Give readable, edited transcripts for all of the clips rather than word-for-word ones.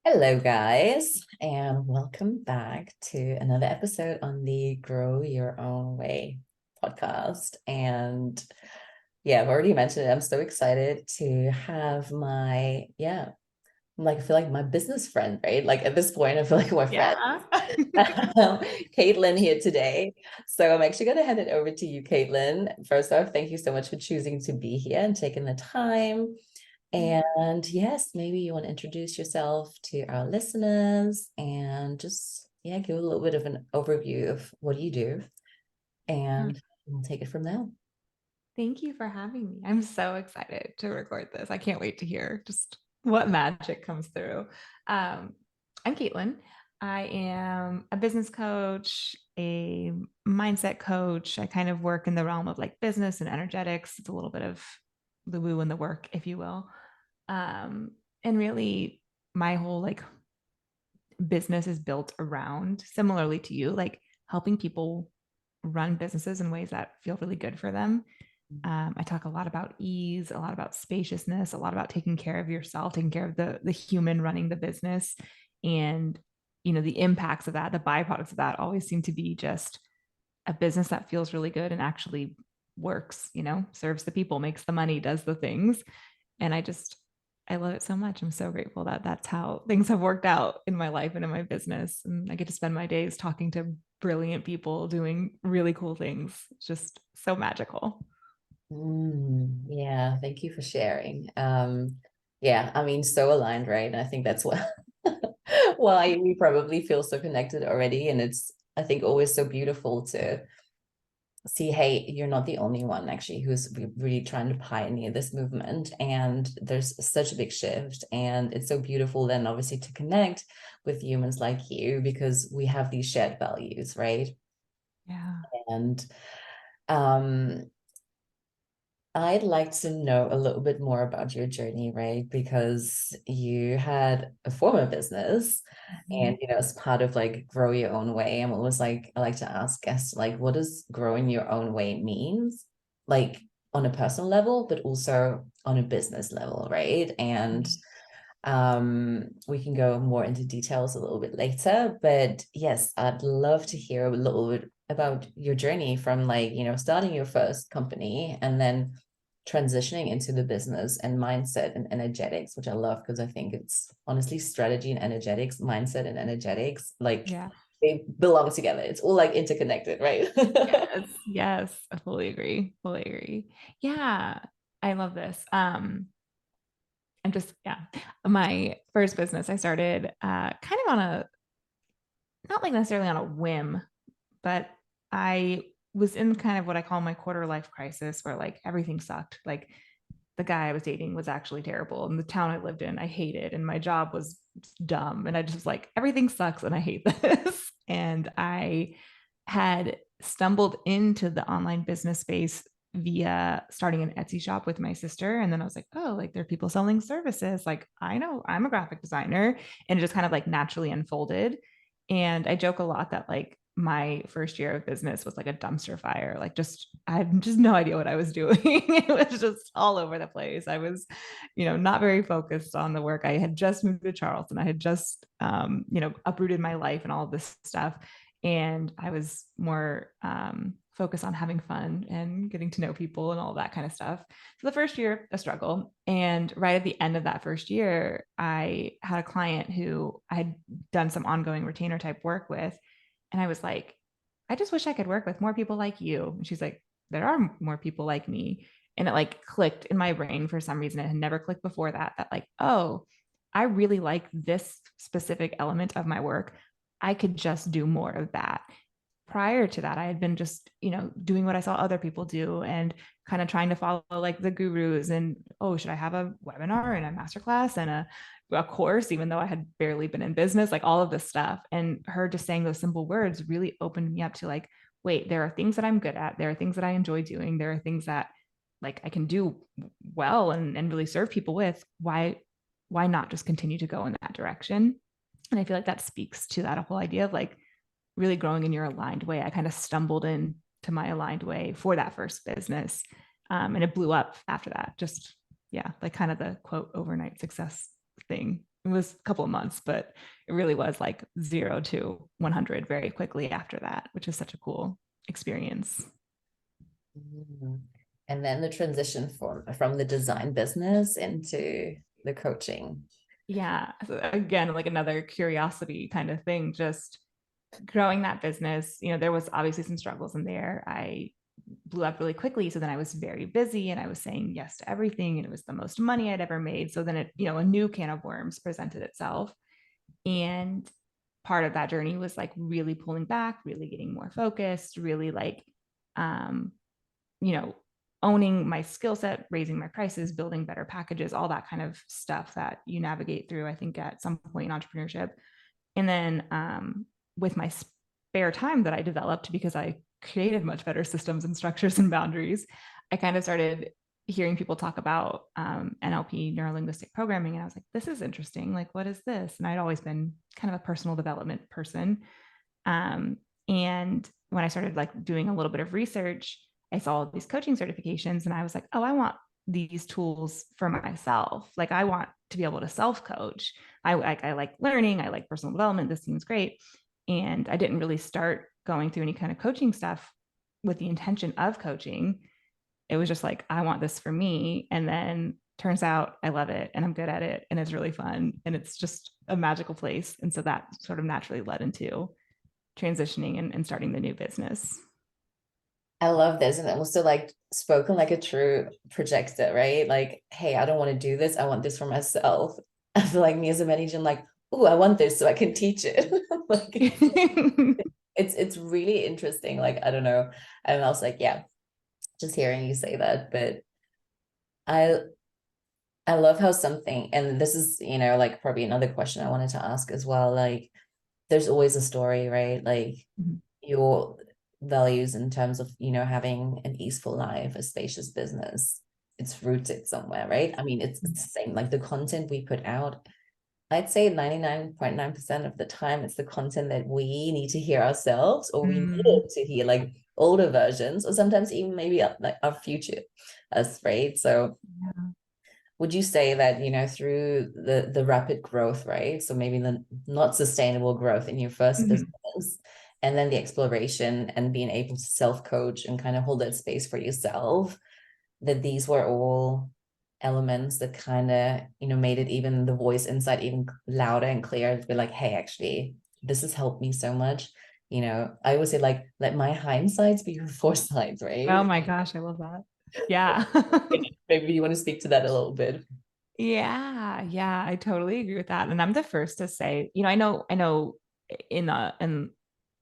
Hello, guys, and welcome back to another episode on the Grow Your Own Way podcast. And yeah, I've already mentioned it. I'm so excited to have I feel like my business friend, right? Like at this point, I feel like my friend, Yeah. Kaitlyn, here today. So I'm actually going to hand it over to you, Kaitlyn. First off, thank you so much for choosing to be here and taking the time. And yes, maybe you want to introduce yourself to our listeners and just, yeah, give a little bit of an overview of what you do. Yeah. And we'll take it from there. Thank you for having me. I'm so excited to record this. I can't wait to hear just what magic comes through. Um, I'm Kaitlyn. I am a business coach, a mindset coach. I kind of work in the realm of like business and energetics. It's a little bit of the woo and the work, if you will. Um, and really, my whole like business is built around, similarly to you, like helping people run businesses in ways that feel really good for them. I talk a lot about ease, a lot about spaciousness, a lot about taking care of yourself, taking care of the human running the business, and the impacts of that, the byproducts of that, always seem to be just a business that feels really good and actually works. Serves the people, makes the money, does the things, and I love it so much. I'm so grateful that that's how things have worked out in my life and in my business. And I get to spend my days talking to brilliant people doing really cool things. It's just so magical. Yeah, thank you for sharing. Yeah, I mean, so aligned, right? And I think that's what why we probably feel so connected already. And it's, I think, always so beautiful to see, hey, you're not the only one actually who's really trying to pioneer this movement. And there's such a big shift. And it's so beautiful then, obviously, to connect with humans like you because we have these shared values, right? Yeah. And um, I'd like to know a little bit more about your journey, right? Because you had a former business Mhm. and, as part of like grow your own way, I'm always like, I like to ask guests, like, what does growing your own way means? Like on a personal level, but also on a business level, right? And we can go more into details a little bit later, but yes, I'd love to hear a little bit about your journey from like, starting your first company and then transitioning into the business and mindset and energetics, which I love because I think it's honestly strategy and energetics, mindset and energetics, like Yeah. they belong together. It's all like interconnected, right? Yes. Yes. I fully agree. Fully agree. Yeah. I love this. I'm just, yeah. My first business I started kind of on a, not like necessarily on a whim, but I was in kind of what I call my quarter life crisis where like everything sucked. Like the guy I was dating was actually terrible, and the town I lived in I hated, and my job was dumb, and I just was like everything sucks and I hate this. And I had stumbled into the online business space via starting an Etsy shop with my sister, and then I was like, oh, like there are people selling services, like I know I'm a graphic designer, and it just kind of like naturally unfolded. And I joke a lot that like my first year of business was like a dumpster fire. Like just I had just no idea what I was doing. It was just all over the place. I was, not very focused on the work. I had just moved to Charleston. I had just uprooted my life and all of this stuff. And I was more focused on having fun and getting to know people and all that kind of stuff. So the first year, a struggle. And right at the end of that first year, I had a client who I had done some ongoing retainer type work with. And I was like, I just wish I could work with more people like you. And she's like, there are more people like me. And it like clicked in my brain for some reason. It had never clicked before that like, oh, I really like this specific element of my work. I could just do more of that. Prior to that, I had been just, doing what I saw other people do and kind of trying to follow like the gurus and, oh, should I have a webinar and a masterclass and a course, even though I had barely been in business, like all of this stuff. And her just saying those simple words really opened me up to like, wait, there are things that I'm good at. There are things that I enjoy doing. There are things that like I can do well and really serve people with. Why not just continue to go in that direction? And I feel like that speaks to that whole idea of like really growing in your aligned way. I kind of stumbled into my aligned way for that first business. And it blew up after that. Just, yeah, like kind of the quote overnight success thing. it was a couple of months, but it really was like 0 to 100 very quickly after that, which is such a cool experience. Mhm. And then the transition from the design business into the coaching. Yeah. So again, like another curiosity kind of thing, just growing that business, there was obviously some struggles in there. I blew up really quickly. So then I was very busy and I was saying yes to everything. And it was the most money I'd ever made. So then a new can of worms presented itself. And part of that journey was like really pulling back, really getting more focused, really like, um, you know, owning my skill set, raising my prices, building better packages, all that kind of stuff that you navigate through, I think, at some point in entrepreneurship. And then with my spare time that I developed because I created much better systems and structures and boundaries, I kind of started hearing people talk about NLP, neuro linguistic programming. And I was like, this is interesting. Like, what is this? And I'd always been kind of a personal development person. Um, and when I started like doing a little bit of research, I saw these coaching certifications and I was like, oh, I want these tools for myself. Like I want to be able to self coach. I like learning. I like personal development. This seems great. And I didn't really start going through any kind of coaching stuff with the intention of coaching. It was just like, I want this for me. And then turns out I love it and I'm good at it and it's really fun and it's just a magical place. And so that sort of naturally led into transitioning and starting the new business. I love this. And also like spoken like a true projector, right? Like, hey, I don't want to do this. I want this for myself. I feel like me as a manager, I'm like, oh, I want this so I can teach it. Like it's really interesting. Like, I don't know. And I was like, yeah, just hearing you say that. But I I love how something, and this is, like probably another question I wanted to ask as well. Like, there's always a story, right? Like your values in terms of, having an easeful life, a spacious business, it's rooted somewhere, right? I mean, it's the same, like the content we put out, I'd say 99.9% of the time, it's the content that we need to hear ourselves, or we Mm, needed to hear like older versions, or sometimes even maybe like our future us, right? So yeah. would you say that, through the rapid growth, right? So maybe the not sustainable growth in your first Mhm. business, and then the exploration and being able to self-coach and kind of hold that space for yourself, that these were all elements that kind of, made it, even the voice inside even louder and clearer to be like, hey, actually, this has helped me so much. I always say like, let my hindsights be your foresights, Oh right? my gosh, I love that. Yeah. Maybe you want to speak to that a little bit. Yeah, yeah, I totally agree with that. And I'm the first to say, I know in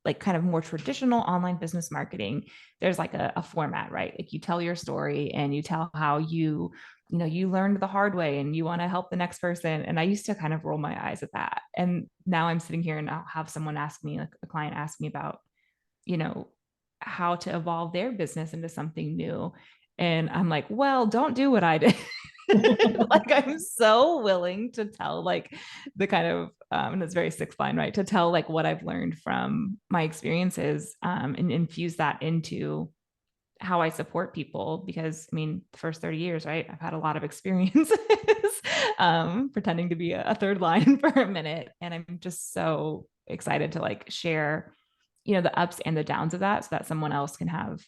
like kind of more traditional online business marketing, there's like a format, right? Like you tell your story and you tell how you learned the hard way and you want to help the next person. And I used to kind of roll my eyes at that. And now I'm sitting here and I'll have someone ask me, like a client ask me about, you know, how to evolve their business into something new. And I'm like, well, don't do what I did. Like I'm so willing to tell like the kind of and it's very six line, right? To tell like what I've learned from my experiences and infuse that into how I support people because I mean the first 30 years, right? I've had a lot of experiences pretending to be a third line for a minute. And I'm just so excited to like share, the ups and the downs of that so that someone else can have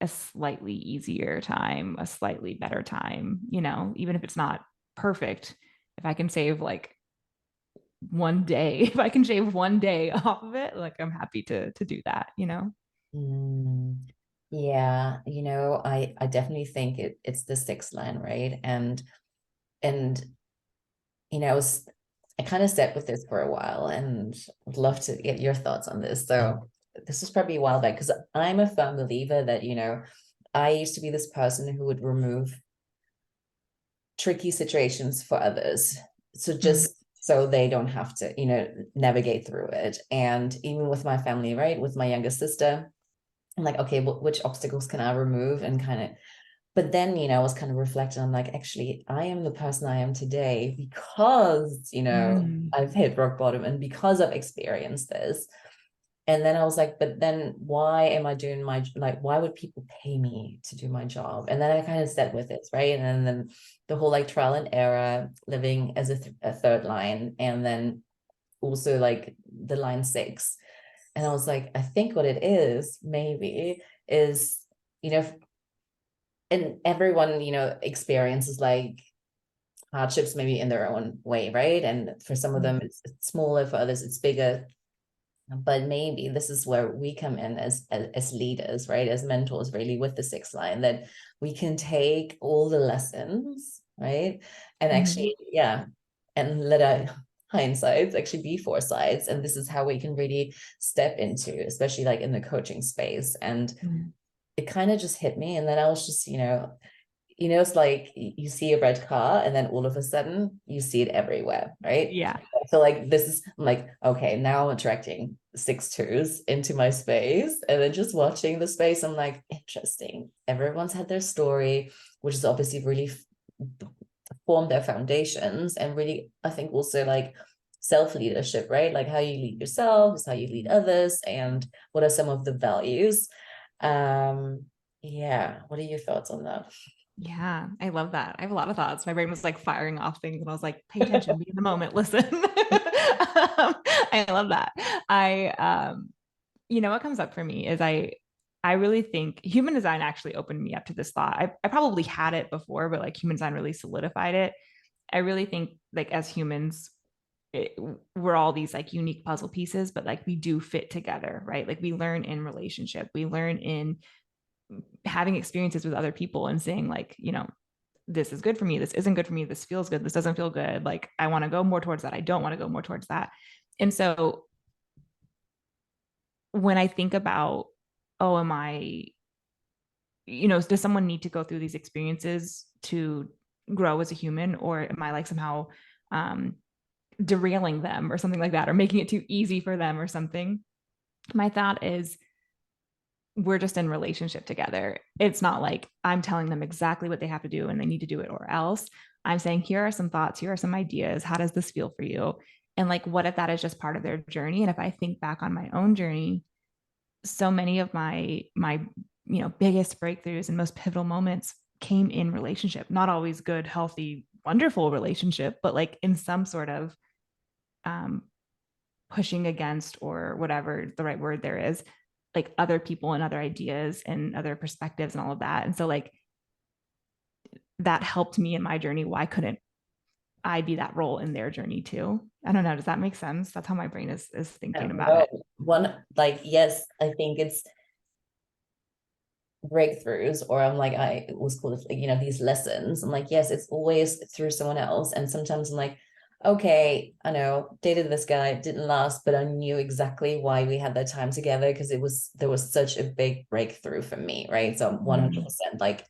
a slightly easier time, a slightly better time, even if it's not perfect. If I can save like one day, if I can shave one day off of it, like I'm happy to do that. Mm, yeah, I definitely think it's the sixth line, right? And I kind of sat with this for a while and would love to get your thoughts on this. So this was probably a while back because I'm a firm believer that, I used to be this person who would remove tricky situations for others. So Mm, just so they don't have to, navigate through it. And even with my family, right? With my younger sister, I'm like, okay, which obstacles can I remove and kind of, but then, I was kind of reflecting on like, actually, I am the person I am today because, mm, I've hit rock bottom and because I've experienced this. And then I was like, but then why am I doing my, like, why would people pay me to do my job? And then I kind of sat with it, right? And then the whole like trial and error, living as a third line, and then also like the line six. And I was like, I think what it is maybe is, you know, and everyone, experiences like hardships maybe in their own way, right? And for some of them it's smaller, for others it's bigger. But maybe this is where we come in as leaders, right? As mentors, really, with the sixth line, that we can take all the lessons, right? And Mhm. actually, yeah, and let our hindsights actually be foresights. And this is how we can really step into, especially like in the coaching space. And Mhm. it kind of just hit me. And then I was just, it's like you see a red car and then all of a sudden you see it everywhere, right? Yeah. I feel like this is, I'm like, okay, now I'm attracting six twos into my space. And then just watching the space, I'm like, interesting. Everyone's had their story, which is obviously really formed their foundations, and really, I think also like self-leadership, right? Like how you lead yourself is how you lead others, and what are some of the values. Yeah, what are your thoughts on that? Yeah, I love that. I have a lot of thoughts. My brain was like firing off things, and I was like, pay attention, be in the moment, listen. I love that. What comes up for me is I really think human design actually opened me up to this thought. I probably had it before, but like human design really solidified it. I really think like as humans, it, we're all these like unique puzzle pieces, but like we do fit together, right? Like we learn in relationship, we learn in having experiences with other people and saying like, this is good for me, this isn't good for me, this feels good, this doesn't feel good, like I want to go more towards that, I don't want to go more towards that. And so when I think about, oh, am I, does someone need to go through these experiences to grow as a human, or am I like somehow um, derailing them or something like that, or making it too easy for them or something? My thought is we're just in relationship together. It's not like I'm telling them exactly what they have to do and they need to do it or else. I'm saying, here are some thoughts, here are some ideas. How does this feel for you? And like, what if that is just part of their journey? And if I think back on my own journey, so many of my biggest breakthroughs and most pivotal moments came in relationship, not always good, healthy, wonderful relationship, but like in some sort of um, pushing against, or whatever the right word there is, like other people and other ideas and other perspectives and all of that. And so like that helped me in my journey. Why couldn't I be that role in their journey too? I don't know. Does that make sense? That's how my brain is thinking about No, it. one, like, yes, I think it's breakthroughs, or I'm like, I was called it, like, these lessons. I'm like, yes, it's always through someone else. And sometimes I'm like, okay, I know, dated this guy, it didn't last, but I knew exactly why we had that time together, because there was such a big breakthrough for me, right? So I'm Mm. 100% like,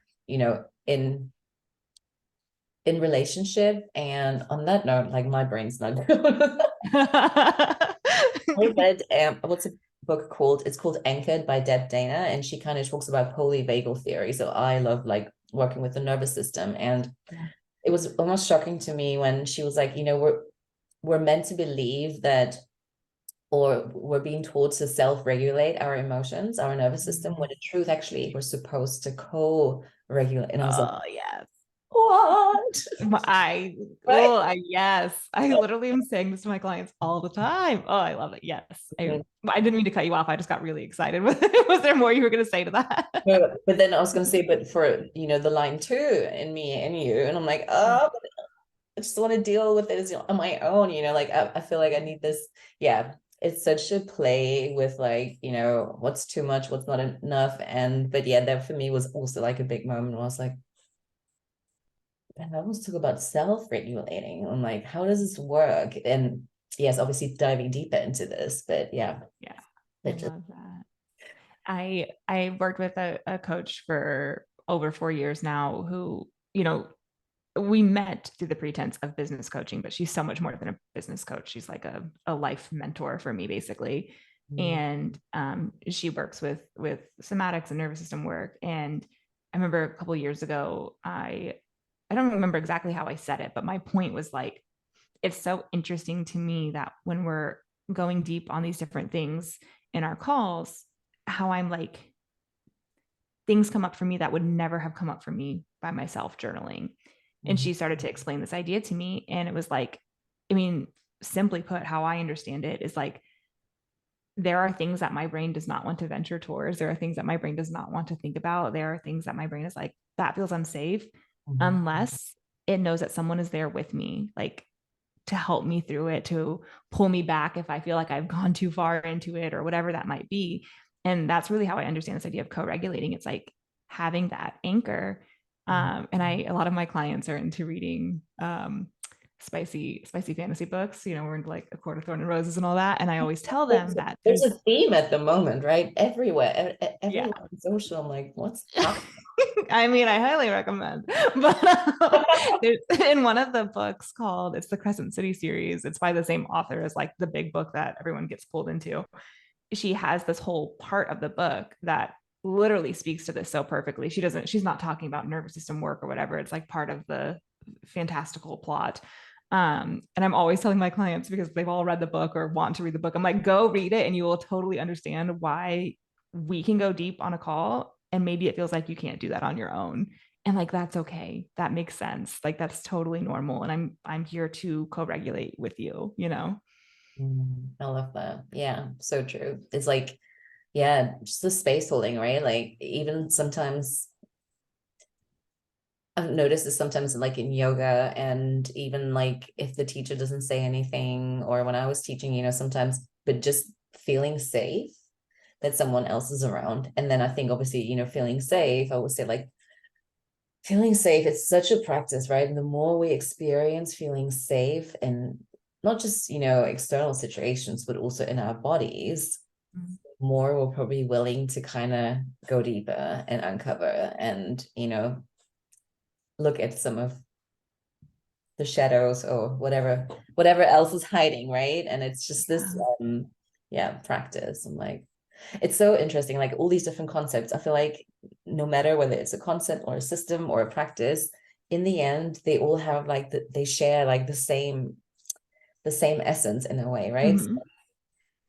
in relationship. And on that note, like my brain's not good. I read what's a book called? It's called Anchored by Deb Dana, and she kind of talks about polyvagal theory. So I love like working with the nervous system, and Yeah. it was almost shocking to me when she was like, we're meant to believe that, or we're being told to self-regulate our emotions, our nervous system, when in truth, actually, we're supposed to co-regulate. And I was like, Oh yes. what? Right? Yes. I literally am saying this to my clients all the time. Oh, I love it. Yes. I didn't mean to cut you off. I just got really excited. Was there more you were going to say to that? But then I was going to say, but for, the line two in me and you, and I'm like, oh, I just want to deal with it on my own, like I feel like I need this. Yeah, it's such a play with like, what's too much, what's not enough. And but yeah, that for me was also like a big moment where I was like, and I almost talk about self-regulating. I'm like, how does this work? And yes, obviously diving deeper into this, but yeah, Yeah. I it just love that. I worked with a coach for over 4 years now who, we met through the pretense of business coaching, but she's so much more than a business coach. She's like a life mentor for me, basically. And she works with somatics and nervous system work. And I remember a couple of years ago, I don't remember exactly how I said it, but my point was like, it's so interesting to me that when we're going deep on these different things, in our calls how I'm like, things come up for me that would never have come up for me by myself journaling. And Mhm. she started to explain this idea to me. And it was like, I mean, simply put, how I understand it is like, there are things that my brain does not want to venture towards. There are things that my brain does not want to think about. There are things that my brain is like, that feels unsafe Mhm. unless it knows that someone is there with me, like to help me through it, to pull me back if I feel like I've gone too far into it or whatever that might be. And that's really how I understand this idea of co-regulating. It's like having that anchor. Mhm. And a lot of my clients are into reading spicy fantasy books. You know, we're into like A Court of Thorn and Roses and all that. And I always tell them that There's a there's, theme at the moment, right? Everywhere, yeah. everywhere on social. I'm like, what's happening? I mean, I highly recommend. But there's in one of the books called it's the Crescent City series. It's by the same author as like the big book that everyone gets pulled into. She has this whole part of the book that literally speaks to this so perfectly. She's not talking about nervous system work or whatever. It's like part of the fantastical plot. And I'm always telling my clients because they've all read the book or want to read the book, I'm like, go read it and you will totally understand why we can go deep on a call. And maybe it feels like you can't do that on your own. And like, that's okay. That makes sense. Like, that's totally normal. And I'm here to co-regulate with you, you know? I love that. Yeah, so true. It's like, yeah, just the space holding, right? Like even sometimes I've noticed this sometimes like in yoga, and even like if the teacher doesn't say anything, or when I was teaching, sometimes, but just feeling safe that someone else is around. And then I think obviously, feeling safe, I would say like feeling safe, it's such a practice, right? And the more we experience feeling safe, and not just, external situations, but also in our bodies, Mm-hmm. more we're probably willing to kind of go deeper and uncover and, look at some of the shadows or whatever else is hiding, right? And it's just this Yeah. yeah, practice. I'm like, it's so interesting, like all these different concepts. I feel like no matter whether it's a concept or a system or a practice, in the end they all have like they share like the same essence in a way, right? Mm-hmm.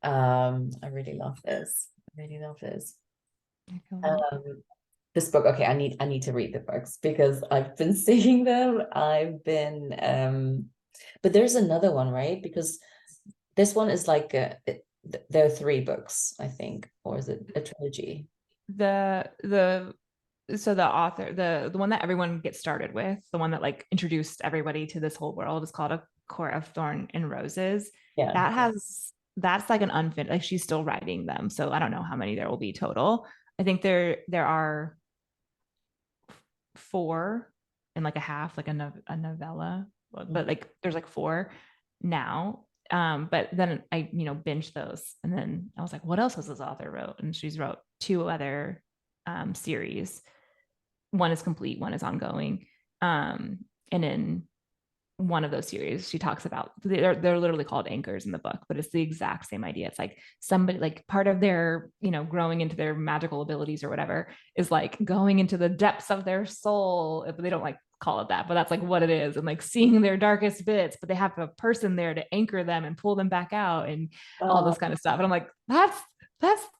I really love this. I really love this. I feel that. um this book, okay, I need to read the books because I've been seeing them. I've been but there's another one, right? Because this one is like there are three books, I think, or is it a trilogy? The so the author, the one that everyone gets started with, the one that like introduced everybody to this whole world is called A Court of Thorn and Roses. Yeah. That's like an unfinished, like she's still writing them. So I don't know how many there will be total. I think there are four and like a half, like a novella, but like there's like four now. But then I, binged those, and then I was like, what else has this author wrote? And she's wrote two other series. One is complete, one is ongoing. And in one of those series, she talks about they're literally called anchors in the book, but it's the exact same idea. It's like somebody, like part of their, growing into their magical abilities or whatever is like going into the depths of their soul. But they don't like call it that, but that's like what it is. And like seeing their darkest bits, but they have a person there to anchor them and pull them back out and all Oh, this kind of stuff. And I'm like, that's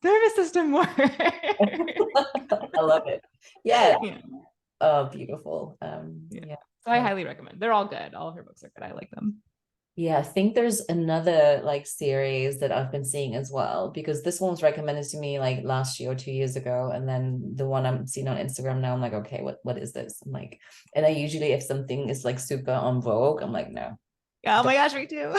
nervous system work. I love it. Yeah. Yeah. Oh, beautiful. Yeah. Yeah. So I highly recommend. They're all good. All of her books are good. I like them. Yeah, I think there's another like series that I've been seeing as well, because this one was recommended to me like last year or 2 years ago, and then the one I'm seeing on Instagram now, I'm like, okay, what is this? I'm like, and I usually, if something is like super on Vogue, I'm like, no. Yeah, oh Don't. my gosh, me too.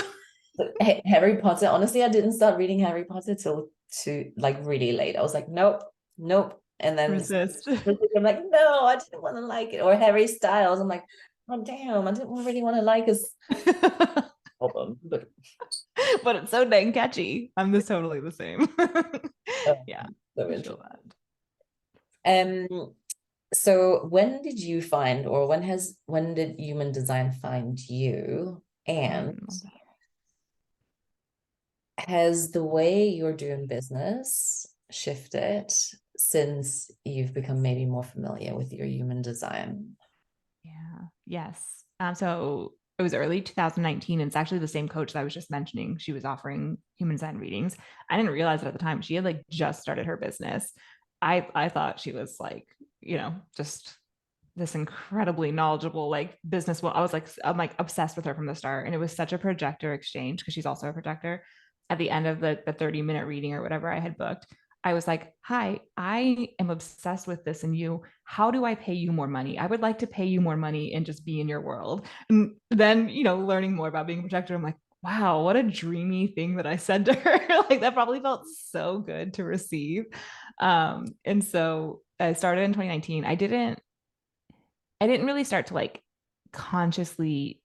But Harry Potter, honestly, I didn't start reading Harry Potter till to like really late. I was like, nope, nope. And then Resist. I'm like, no, I didn't want to like it. Or Harry Styles, I'm like, oh damn, I didn't really want to like his album, but But it's so dang catchy. I'm just totally the same. Yeah, so I feel interesting. that. So when did you find, or when did human design find you? And Mm. has the way you're doing business shifted since you've become maybe more familiar with your human design? Yeah. Yes. So it was early 2019. And it's actually the same coach that I was just mentioning. She was offering human design readings. I didn't realize it at the time. She had like just started her business. I thought she was like, just this incredibly knowledgeable like business. Well, I'm like obsessed with her from the start. And it was such a projector exchange because she's also a projector. At the end of the 30-minute reading or whatever I had booked, I was like, hi, I am obsessed with this and you. How do I pay you more money? I would like to pay you more money and just be in your world. And then, learning more about being a projector, I'm like, wow, what a dreamy thing that I said to her. Like that probably felt so good to receive. And so I started in 2019. I didn't really start to like consciously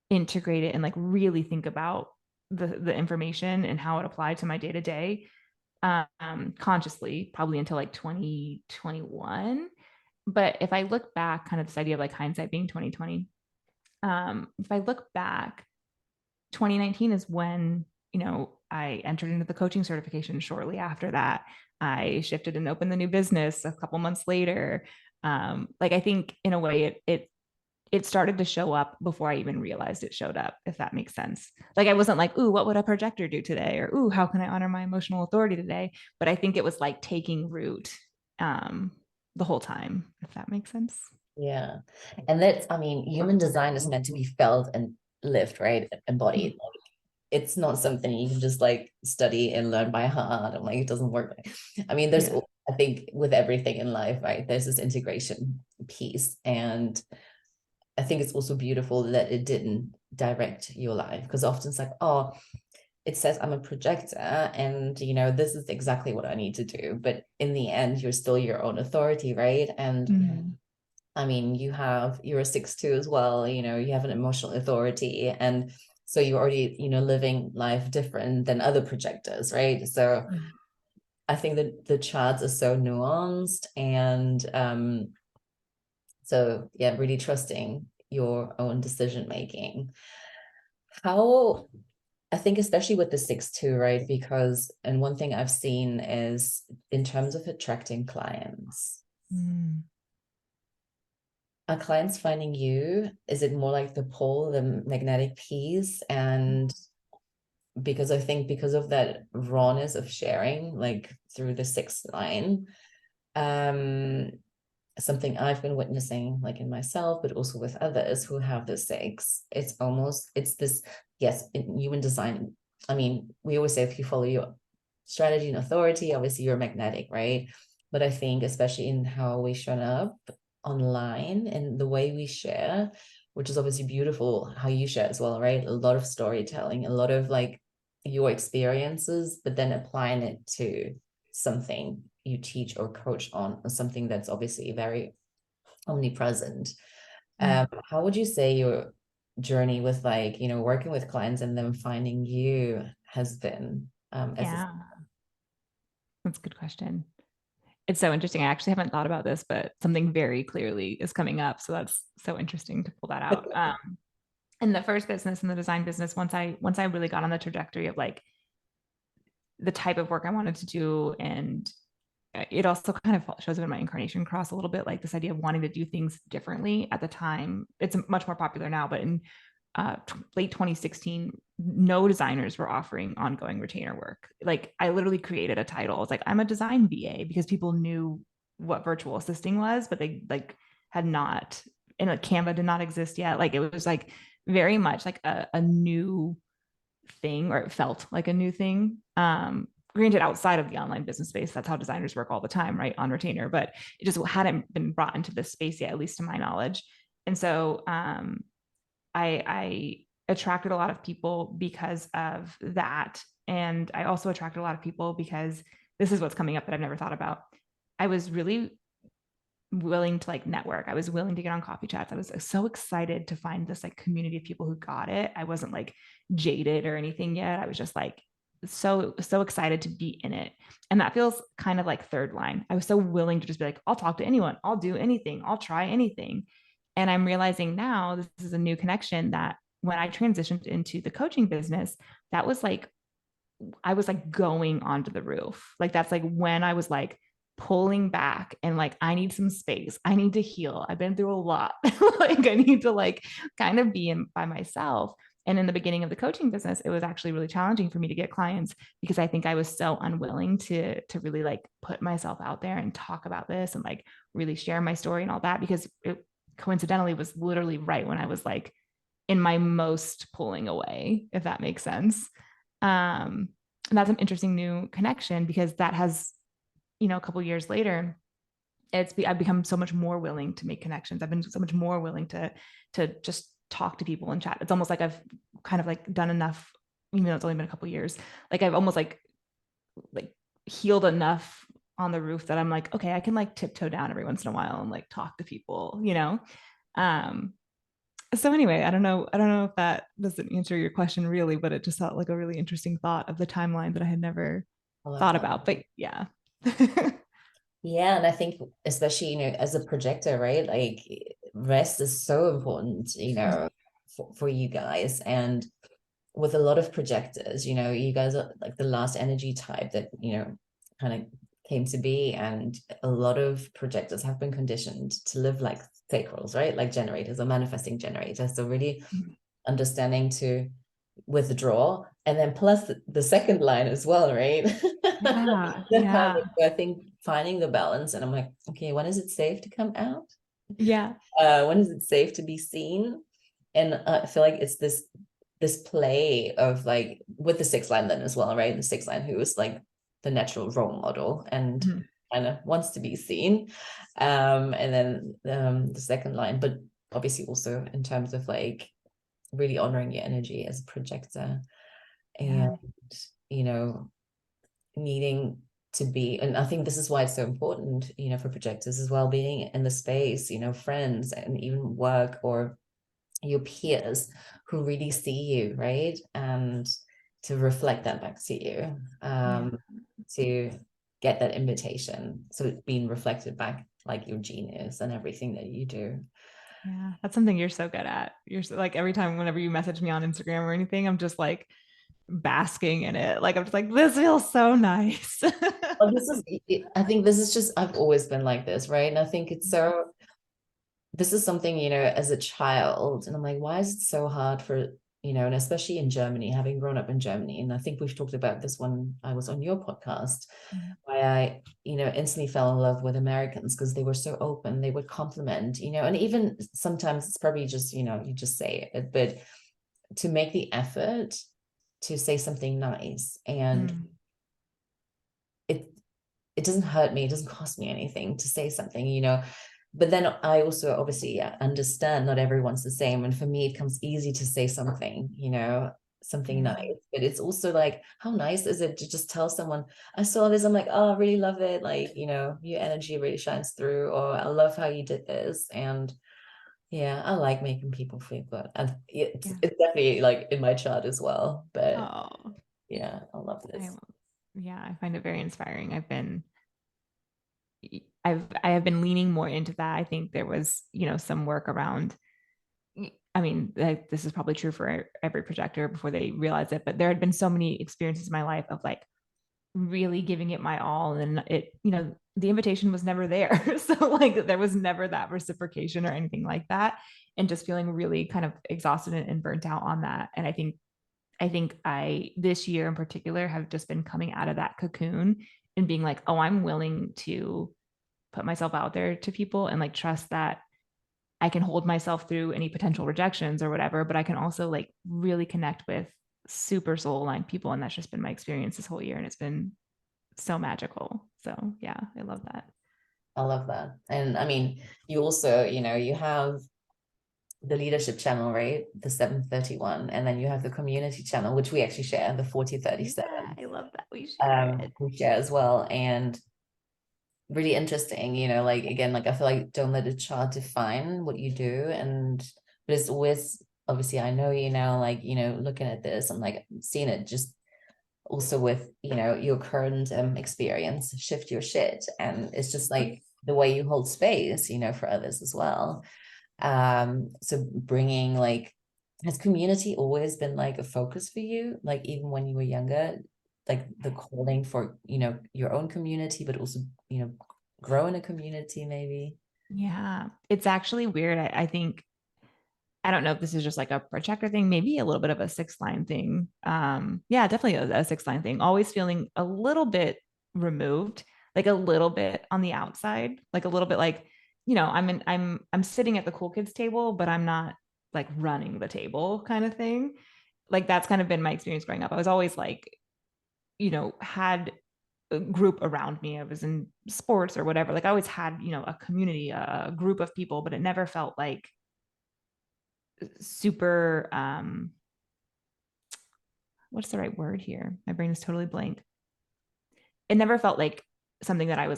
integrate it and like really think about the information and how it applied to my day to day consciously, probably until like 2021. But if I look back, kind of this idea of like hindsight being 2020, if I look back, 2019 is when, I entered into the coaching certification. Shortly after that, I shifted and opened the new business a couple months later. Like I think in a way it started to show up before I even realized it showed up, if that makes sense. Like I wasn't like, ooh, what would a projector do today? Or ooh, how can I honor my emotional authority today? But I think it was like taking root um the whole time, if that makes sense. Yeah. And that's, I mean, human design is meant to be felt and lived, right? Embodied. Mm. Like, it's not something you can just like study and learn by heart. And like, it doesn't work. I mean, Yeah. I think with everything in life, right? There's this integration piece. And I think it's also beautiful that it didn't direct your life because often it's like, oh, it says I'm a projector and this is exactly what I need to do. But in the end, you're still your own authority, right? And Mm. I mean, you're a 6-2 as well, you have an emotional authority. And so you're already, living life different than other projectors, right? So Yeah. I think that the charts are so nuanced and so yeah, really trusting your own decision making. How I think especially with the 6-2, right? Because and one thing I've seen is in terms of attracting clients. Mm. Are clients finding you? Is it more like the pole, the magnetic piece? And because I think because of that rawness of sharing, like through the sixth line, um, something I've been witnessing, like in myself, but also with others who have the six, it's this, yes, in human design. I mean, we always say if you follow your strategy and authority, obviously you're magnetic, right? But I think especially in how we show up online and the way we share, which is obviously beautiful how you share as well, right? A lot of storytelling, a lot of like your experiences, but then applying it to something you teach or coach on, or something that's obviously very omnipresent. Mm. How would you say your journey with like, working with clients and them finding you has been as a Yeah, that's a good question. It's so interesting. I actually haven't thought about this, but something very clearly is coming up. So that's so interesting to pull that out. In the first business, in the design business, once I really got on the trajectory of like the type of work I wanted to do, and it also kind of shows up in my incarnation cross a little bit, like this idea of wanting to do things differently. At the time, it's much more popular now, but in late 2016, no designers were offering ongoing retainer work. Like I literally created a title. It's like I'm a design VA because people knew what virtual assisting was, but they like had not, and like Canva did not exist yet. Like it was like very much like a new thing, or it felt like a new thing. Granted, outside of the online business space, that's how designers work all the time, right? On retainer, but it just hadn't been brought into this space yet, at least to my knowledge. And so I attracted a lot of people because of that. And I also attracted a lot of people because this is what's coming up that I've never thought about. I was really willing to like network. I was willing to get on coffee chats. I was so excited to find this like community of people who got it. I wasn't like jaded or anything yet. I was just like so excited to be in it. And that feels kind of like third line. I was so willing to just be like, I'll talk to anyone, I'll do anything, I'll try anything. And I'm realizing now this is a new connection that when I transitioned into the coaching business, that was like I was like going onto the roof. Like that's like when I was like pulling back and like, I need some space. I need to heal. I've been through a lot. Like, I need to like kind of be in by myself. And in the beginning of the coaching business, it was actually really challenging for me to get clients because I think I was so unwilling to really like put myself out there and talk about this and like really share my story and all that, because it coincidentally was literally right when I was like in my most pulling away, if that makes sense. And that's an interesting new connection because that has, a couple of years later, I've become so much more willing to make connections. I've been so much more willing to just talk to people and chat. It's almost like I've kind of like done enough, even though it's only been a couple of years. Like I've almost like healed enough on the roof that I'm like, okay, I can like tiptoe down every once in a while and like talk to people. Um, so anyway, I don't know if that doesn't answer your question really, but it just felt like a really interesting thought of the timeline that I had never I love thought that. about. But yeah. Yeah, and I think especially, as a projector, right? Like rest is so important, for you guys. And with a lot of projectors, you guys are like the last energy type that, kind of came to be. And a lot of projectors have been conditioned to live like sacrals, right? Like generators or manifesting generators. So really understanding to withdraw, and then plus the second line as well, right? Yeah, yeah, I think finding the balance, and I'm like, okay, when is it safe to come out? yeah, When is it safe to be seen? And I feel like it's this play of like with the sixth line then as well, right? The sixth line who is like the natural role model and mhm, kind of wants to be seen. And then the second line, but obviously also in terms of like really honoring your energy as a projector, and yeah, you know needing to be, and I think this is why it's so important, for projectors as well, being in the space, friends and even work or your peers who really see you, right? And to reflect that back to you, yeah, to get that invitation, so it's being reflected back like your genius and everything that you do. yeah. That's something you're so good at. You're so, like every time whenever you message me on Instagram or anything, I'm just like basking in it. Like I'm just like, this feels so nice. Well, I think this is just, I've always been like this, right? And I think it's so, this is something, as a child, and I'm like, why is it so hard for, and especially in Germany, having grown up in Germany, and I think we've talked about this when I was on your podcast, why I, instantly fell in love with Americans because they were so open, they would compliment, and even sometimes it's probably just, you just say it, but to make the effort to say something nice, and Mm, it it doesn't hurt me, it doesn't cost me anything to say something, but then I also obviously, yeah, understand not everyone's the same, and for me it comes easy to say something, something yeah, nice, but it's also like, how nice is it to just tell someone, I saw this, I'm like, oh, I really love it, like, your energy really shines through, or I love how you did this. And yeah, I like making people feel good, and it's, yeah. it's definitely like in my chart as well, but Oh, yeah, I love I this. love, yeah, I find it very inspiring. I have been leaning more into that. I think there was, some work around. I mean, this is probably true for every projector before they realize it, but there had been so many experiences in my life of like really giving it my all, and the invitation was never there. So like there was never that reciprocation or anything like that, and just feeling really kind of exhausted and burnt out on that. And I think this year in particular have just been coming out of that cocoon and being like, oh, I'm willing to put myself out there to people and like trust that I can hold myself through any potential rejections or whatever, but I can also like really connect with super soul aligned people. And that's just been my experience this whole year. And it's been so magical. So yeah, I love that. I love that. And I mean, you also, you have the leadership channel, right? The 731. And then you have the community channel, which we actually share, the 4037. Yeah, I love that we share it. We share as well. And really interesting, like again, like I feel like don't let a chart define what you do. And but it's always, obviously I know, like, looking at this, I'm like seeing it just also with, your current experience, shift your shit. And it's just like the way you hold space, for others as well. So bringing like, has community always been like a focus for you, like even when you were younger? like the calling for, your own community, but also, grow in a community maybe. Yeah. It's actually weird. I think, I don't know if this is just like a projector thing, maybe a little bit of a six line thing. Yeah, definitely a six line thing. Always feeling a little bit removed, like a little bit on the outside, like a little bit like, I'm sitting at the cool kids table, but I'm not like running the table kind of thing. Like that's kind of been my experience growing up. I was always like, had a group around me. I was in sports or whatever. Like I always had, a community, a group of people, but it never felt like super what's the right word here? My brain is totally blank. It never felt like something that I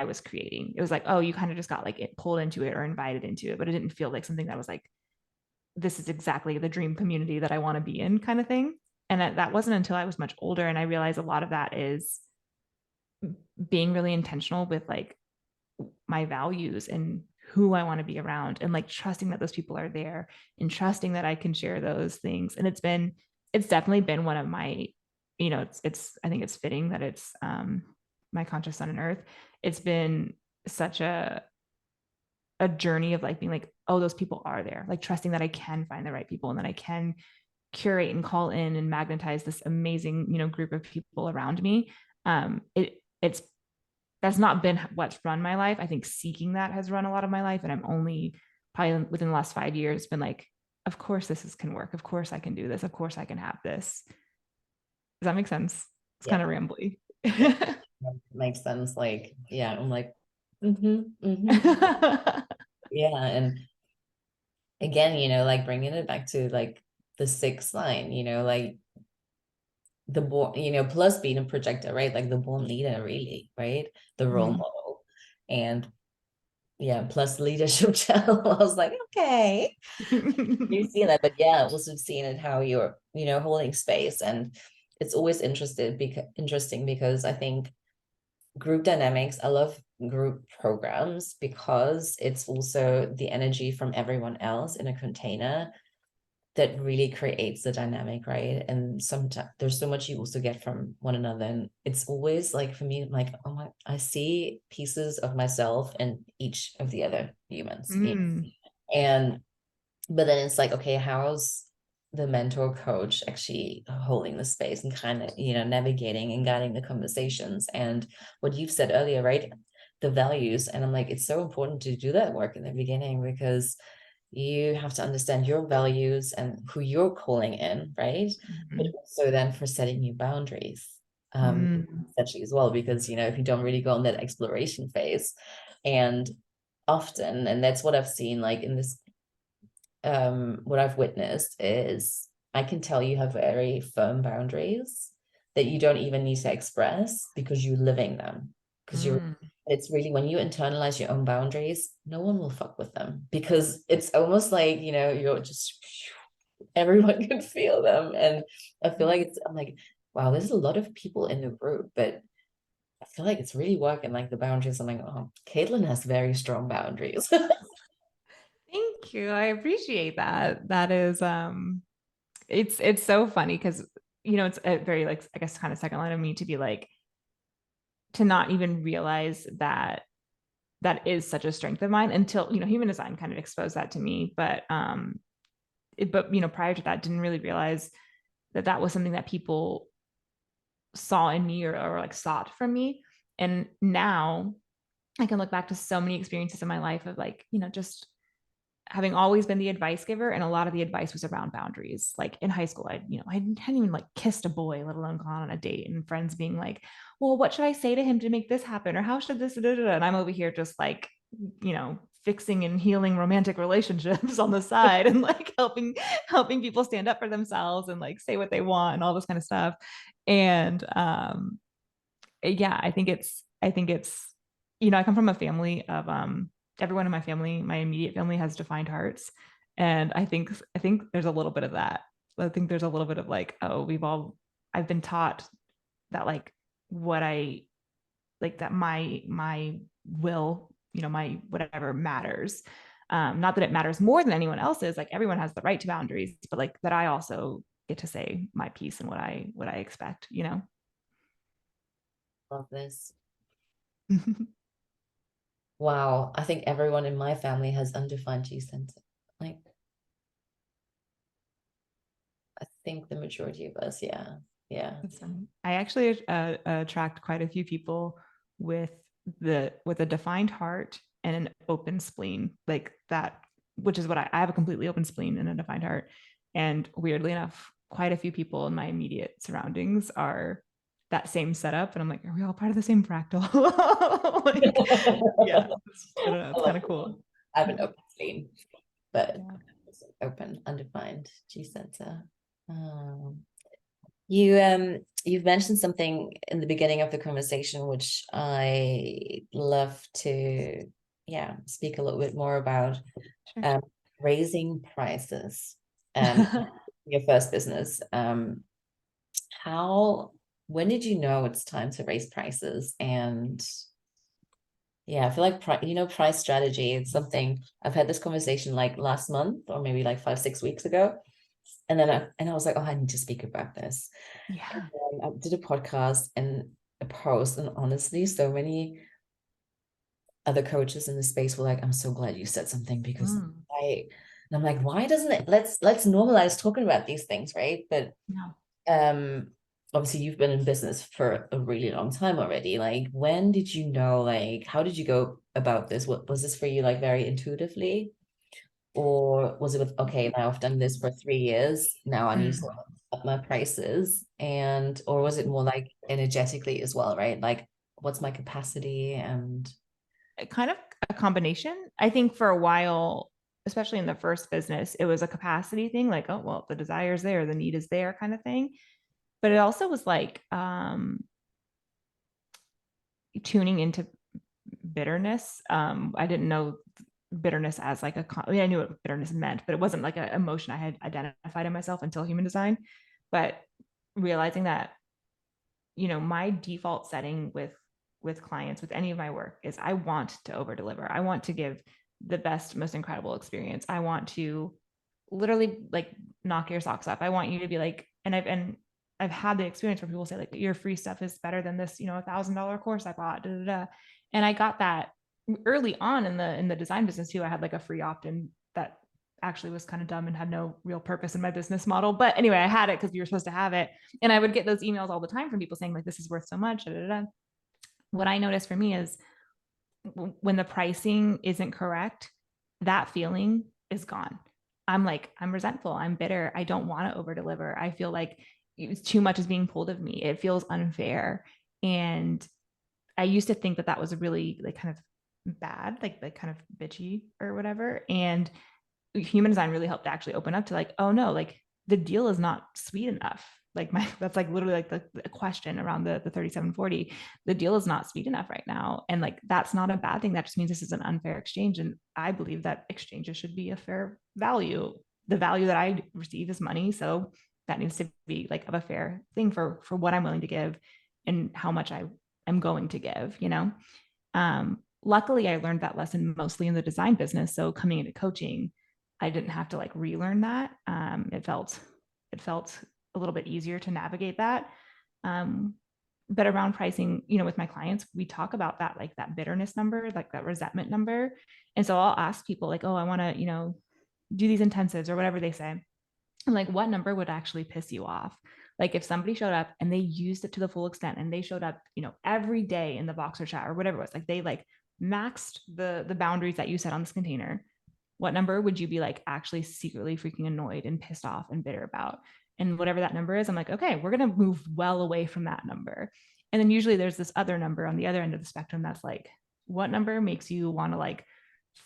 was creating. It was like, oh, you kind of just got like it pulled into it or invited into it, but it didn't feel like something that was like, this is exactly the dream community that I want to be in kind of thing. And that wasn't until I was much older. And I realized a lot of that is being really intentional with like my values and who I want to be around and like trusting that those people are there and trusting that I can share those things. And it's definitely been one of my, I think it's fitting that it's my conscious sun and earth. It's been such a journey of like being like, oh, those people are there, like trusting that I can find the right people and that I can curate and call in and magnetize this amazing, group of people around me. It's that's not been what's run my life. I think seeking that has run a lot of my life. And I'm only probably within the last 5 years been like, of course can work. Of course I can do this. Of course I can have this. Does that make sense? It's Yeah. kind of rambly. Yeah. Makes sense. Like, yeah, I'm like, yeah. And again, like bringing it back to like the sixth line, like the born, plus being a projector, right? Like the born leader, really, right? The role Mm. model. And yeah, plus leadership channel. I was like, okay, you see that, but yeah, also seeing it how you're, holding space. And it's always interesting because I think group dynamics, I love group programs because it's also the energy from everyone else in a container that really creates the dynamic, right? And sometimes there's so much you also get from one another. And it's always like for me, I'm like, oh my, I see pieces of myself in each of the other humans. Mm. And but then it's like, okay, how's the mentor coach actually holding the space and kind of, navigating and guiding the conversations? And what you've said earlier, right? The values. And I'm like, it's so important to do that work in the beginning because you have to understand your values and who you're calling in, right? But Mhm. also then for setting new boundaries, Mm. essentially as well, because if you don't really go on that exploration phase, and often, and that's what I've seen, like in this, what I've witnessed is I can tell you have very firm boundaries that you don't even need to express because you're living them. Because Mm. it's really when you internalize your own boundaries, no one will fuck with them because it's almost like, you're just, everyone can feel them. And I feel like I'm like, wow, there's a lot of people in the group, but I feel like it's really working like the boundaries. I'm like, oh, Kaitlyn has very strong boundaries. Thank you. I appreciate that. That is it's so funny because it's a very like I guess kind of second line of me to be like to not even realize that that is such a strength of mine until human design kind of exposed that to me. But prior to that, didn't really realize that that was something that people saw in me or like sought from me. And now I can look back to so many experiences in my life of like just having always been the advice giver, and a lot of the advice was around boundaries. Like in high school, I hadn't even like kissed a boy, let alone gone on a date, and friends being like, well, what should I say to him to make this happen, or how should this, and I'm over here just like fixing and healing romantic relationships on the side and like helping people stand up for themselves and like say what they want and all this kind of stuff. And yeah, I think it's I come from a family of everyone in my family, my immediate family has defined hearts. And I think there's a little bit of that. I think there's a little bit of like, oh, I've been taught that like what I like that my will, my whatever matters. Not that it matters more than anyone else's, like everyone has the right to boundaries, but like that I also get to say my piece and what I expect. Love this. Wow. I think everyone in my family has undefined G center. Like, I think the majority of us, yeah. Yeah. I actually attract quite a few people with a defined heart and an open spleen, like that, which is what I have a completely open spleen and a defined heart. And weirdly enough, quite a few people in my immediate surroundings are that same setup. And I'm like, are we all part of the same fractal? Like, yeah, I don't know. I It's love kind of it. cool. I have Yeah. an open spleen, but Yeah. open, undefined G center. Um, you've mentioned something in the beginning of the conversation, which I love to, yeah, speak a little bit more about. Sure. Um, Raising prices. Um, your first business. How, when did you know it's time to raise prices? And yeah, I feel like price strategy. It's something I've had this conversation like last month or maybe like 5, 6 weeks ago, and then I was like, oh, I need to speak about this. And Yeah. I did a podcast and a post, and honestly, so many other coaches in the space were like, I'm so glad you said something because Mm. I, and I'm like, why doesn't it, let's normalize talking about these things, right? But Yeah. um obviously you've been in business for a really long time already. Like, when did you know, like, how did you go about this? What was this for you, like very intuitively? Or was it with, okay, now I've done this for 3 years, now I need to Mm. up my prices? And or was it more like energetically as well, right? Like, what's my capacity? And Kind of a combination. I think for a while, especially in the first business, it was a capacity thing, like, oh, well, the desire is there, the need is there kind of thing. But it also was like tuning into bitterness. I didn't know bitterness as like I mean, I knew what bitterness meant, but it wasn't like an emotion I had identified in myself until human design. But realizing that, my default setting with clients, with any of my work, is I want to over deliver. I want to give the best, most incredible experience. I want to literally like knock your socks off. I want you to be like, and I've had the experience where people say like, your free stuff is better than this, $1,000 course I bought. Da, da, da. And I got that early on in the design business too. I had like a free opt-in that actually was kind of dumb and had no real purpose in my business model. But anyway, I had it because you were supposed to have it. And I would get those emails all the time from people saying like, this is worth so much. Da, da, da. What I noticed for me is when the pricing isn't correct, that feeling is gone. I'm like, I'm resentful. I'm bitter. I don't want to over deliver. I feel like too much is being pulled of me. It feels unfair. And I used to think that that was really like kind of bad, like kind of bitchy or whatever. And human design really helped to actually open up to like, oh no, like the deal is not sweet enough. Like that's like literally like the question around the 3740. The deal is not sweet enough right now. And like, that's not a bad thing. That just means this is an unfair exchange. And I believe that exchanges should be a fair value. The value that I receive is money. So that needs to be like of a fair thing for what I'm willing to give and how much I am going to give. Luckily I learned that lesson mostly in the design business. So coming into coaching, I didn't have to like relearn that. It felt a little bit easier to navigate that. Um, but around pricing, with my clients, we talk about that, like that bitterness number, like that resentment number. And so I'll ask people like, oh, I want to, do these intensives or whatever they say. And like, what number would actually piss you off? Like if somebody showed up and they used it to the full extent and they showed up, every day in the Boxer chat or whatever it was, like they like maxed the boundaries that you set on this container, what number would you be like actually secretly freaking annoyed and pissed off and bitter about? And whatever that number is, I'm like, okay, we're going to move well away from that number. And then usually there's this other number on the other end of the spectrum that's like, what number makes you want to like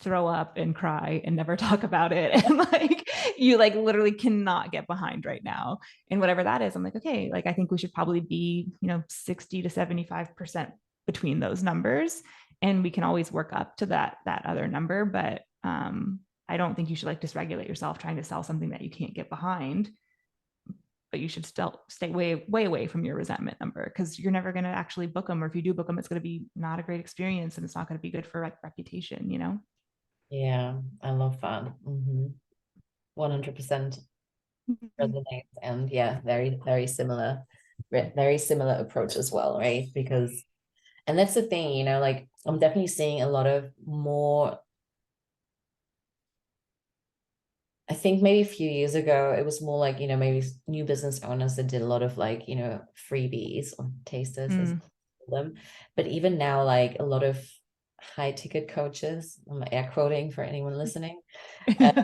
throw up and cry and never talk about it? And like, you like literally cannot get behind right now. And whatever that is, I'm like, okay, like I think we should probably be, 60 to 75% between those numbers. And we can always work up to that other number. But I don't think you should like dysregulate yourself trying to sell something that you can't get behind. But you should still stay way, way away from your resentment number because you're never going to actually book them. Or if you do book them, it's going to be not a great experience and it's not going to be good for reputation. yeah, I love that. 100% Mm-hmm. resonates. And yeah, very, very similar approach as well, right? Because And that's the thing, you know, like I'm definitely seeing a lot of more. I think maybe a few years ago, it was more like, you know, maybe new business owners that did a lot of like, you know, freebies or tasters as Mm. them. But even now, like a lot of high ticket coaches, I'm air quoting for anyone listening, uh,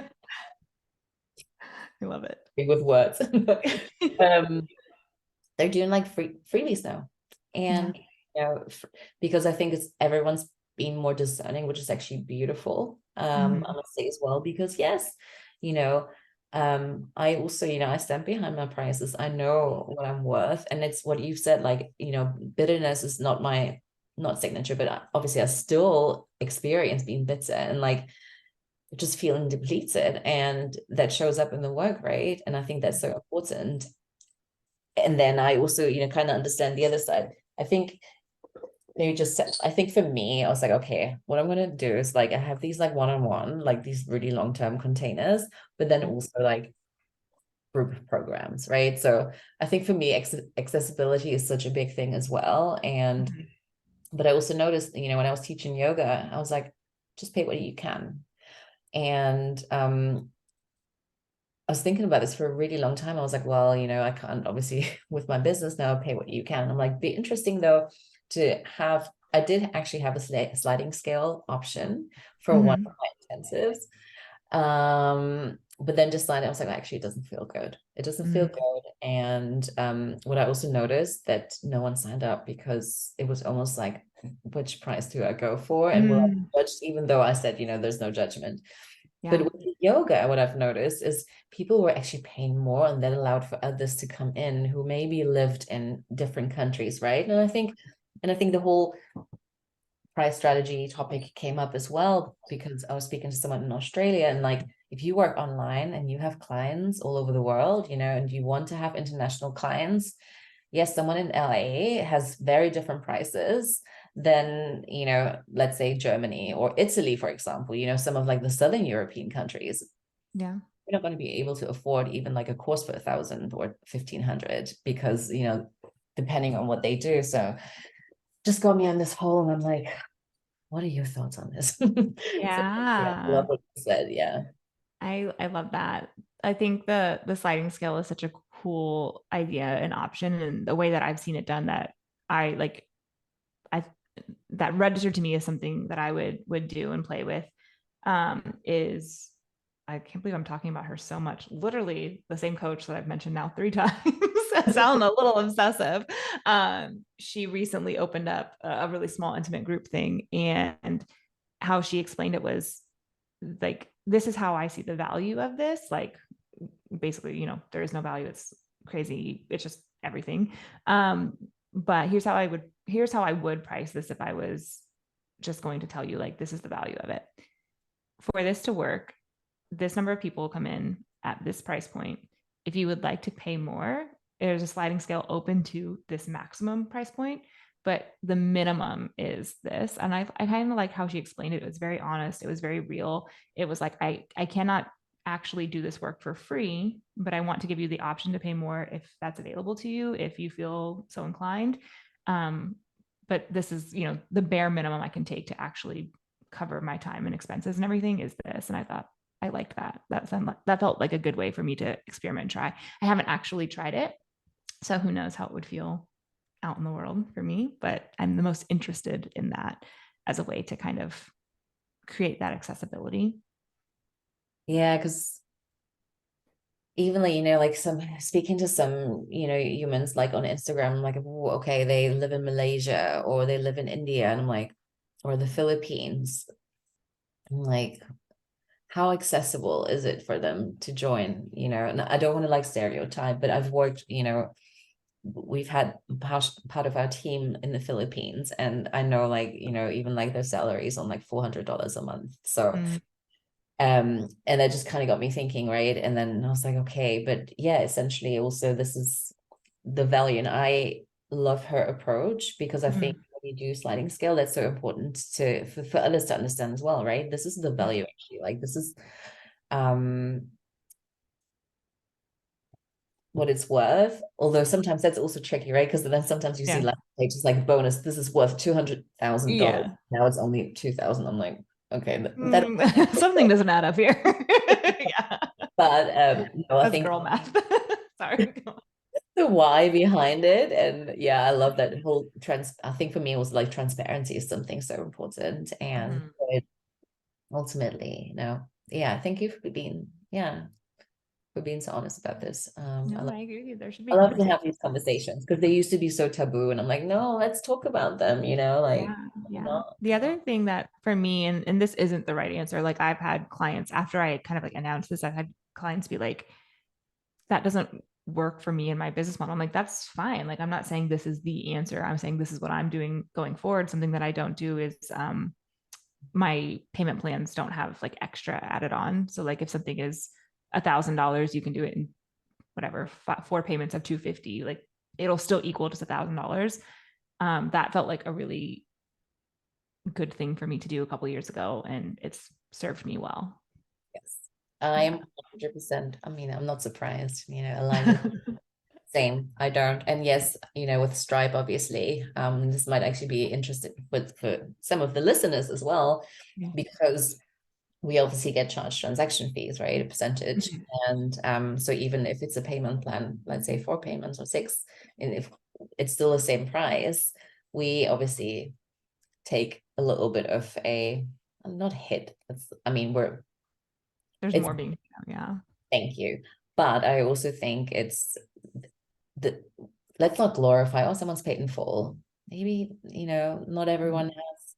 I love it. with words, um, they're doing like freebies now. Yeah. And, you know, because I think it's everyone's being more discerning, which is actually beautiful. I Mhm. must say as well, because yes, you know, I also, you know, I stand behind my prices. I know what I'm worth. And it's what you've said, like, you know, bitterness is not my not signature, but obviously I still experience being bitter and like just feeling depleted. And that shows up in the work, right? And I think that's so important. And then I also, you know, kind of understand the other side. I think they just said, I think for me, I was like, okay, what I'm gonna do is like I have these like one-on-one, like these really long-term containers, but then also like group programs, right? So I think for me, accessibility is such a big thing as well. And Mhm. but I also noticed, you know, when I was teaching yoga, I was like, just pay what you can. And I was thinking about this for a really long time. I was like, well, you know, I can't obviously with my business now pay what you can. I'm like, be interesting though to have. I did actually have a sliding scale option for one of Mhm. my intensives. But then decided I was like, actually, it doesn't feel good. It doesn't feel Mhm. good. And what I also noticed that no one signed up because it was almost like, which price do I go for? And will I Mhm. be judged, even though I said, you know, there's no judgment. But Yeah. with the yoga, what I've noticed is people were actually paying more and that allowed for others to come in who maybe lived in different countries, right? And I think the whole price strategy topic came up as well because I was speaking to someone in Australia and like if you work online and you have clients all over the world, you know, and you want to have international clients, yes, someone in LA has very different prices than, you know, let's say Germany or Italy, for example, you know, some of like the Southern European countries. Yeah. You're not going to be able to afford even like a course for 1,000 or 1,500 because, you know, depending on what they do. So just got me on this hole and I'm like, what are your thoughts on this? So yeah, I love Yeah. what you said. Yeah. I love that. I think the sliding scale is such a cool idea and option, and the way that I've seen it done that I like I that registered to me as something that I would do and play with is I can't believe I'm talking about her so much. Literally the same coach that I've mentioned now 3 times. I sound a little obsessive. She recently opened up a really small intimate group thing, and how she explained it was like, this is how I see the value of this. Like, basically, you know, there is no value. It's crazy. It's just everything. But here's how I would price this if I was just going to tell you, like, this is the value of it. For this to work, this number of people will come in at this price point. If you would like to pay more, there's a sliding scale open to this maximum price point, but the minimum is this. And I kind of like how she explained it. It was very honest. It was very real. It was like, I cannot actually do this work for free, but I want to give you the option to pay more if that's available to you, if you feel so inclined. Um, but this is, you know, the bare minimum I can take to actually cover my time and expenses and everything is this. And I thought, I liked that. That felt like a good way for me to experiment and try. I haven't actually tried it, so who knows how it would feel out in the world for me. But I'm the most interested in that as a way to kind of create that accessibility. Yeah. Cause even like, you know, like some speaking to some, you know, humans like on Instagram, like, "Ooh, okay, they live in Malaysia or they live in India. And I'm like, or the Philippines. I'm like, how accessible is it for them to join? You know, and I don't want to like stereotype, but I've worked, you know, we've had part of our team in the Philippines, and I know like, you know, even like their salaries on like $400 a month. So Mm. and that just kind of got me thinking, right? And then I was like, okay, but yeah, essentially also this is the value. And I love her approach because I think Mm. when you do sliding scale, that's so important to for others to understand as well, right? This is the value actually. Like this is um what it's worth. Although sometimes that's also tricky, right? Because then sometimes you see Yeah. like pages like bonus, this is worth $200,000. Yeah. Now it's only 2,000. I'm like, okay, that Something doesn't add up here. Yeah. but no, I That's think girl math. Sorry. the why behind it. And yeah, I love that whole I think for me it was like transparency is something so important. And Mhm. it ultimately, yeah, thank you for being, for being so honest about this. No, I agree with you. There should I be love to conversation. have these conversations because they used to be so taboo. And I'm like, no, let's talk about them, like Yeah, yeah. not. The other thing that for me, and this isn't the right answer, like I've had clients after I kind of like announced this, I've had clients be like, that doesn't work for me in my business model. I'm like, that's fine. Like, I'm not saying this is the answer. I'm saying this is what I'm doing going forward. Something that I don't do is my payment plans don't have like extra added on. So like if something is $1,000, you can do it in whatever, four payments of 250, like it'll still equal just $1,000. That felt like a really good thing for me to do a couple years ago, and it's served me well. Yes, I'm Yeah. 100%. I mean, I'm not surprised, aligned with same. I don't. And yes, with Stripe, obviously, this might actually be interesting for some of the listeners as well, Yeah. because we obviously get charged transaction fees, right? A percentage. Mhm. And so even if it's a payment plan, let's say 4 payments or 6, and if it's still the same price, we obviously take a little bit of a not hit. I mean, There's it's more being, yeah. thank you. But I also think it's the let's not glorify, oh, someone's paid in full. Maybe, not Mhm. everyone has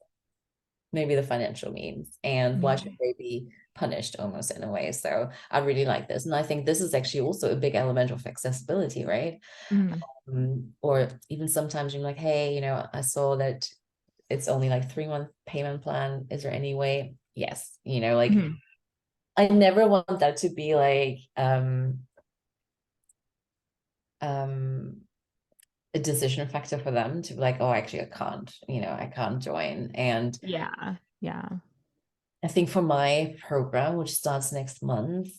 maybe the financial means, and why should Yeah. they be punished almost in a way? So I really like this. And I think this is actually also a big element of accessibility, right? Mhm. Or even sometimes you're like, hey, I saw that it's only like 3-month payment plan. Is there any way? Yes, like Mhm. I never want that to be like um a decision factor for them to be like, oh, actually, I can't join. And Yeah. Yeah. I think for my program, which starts next month,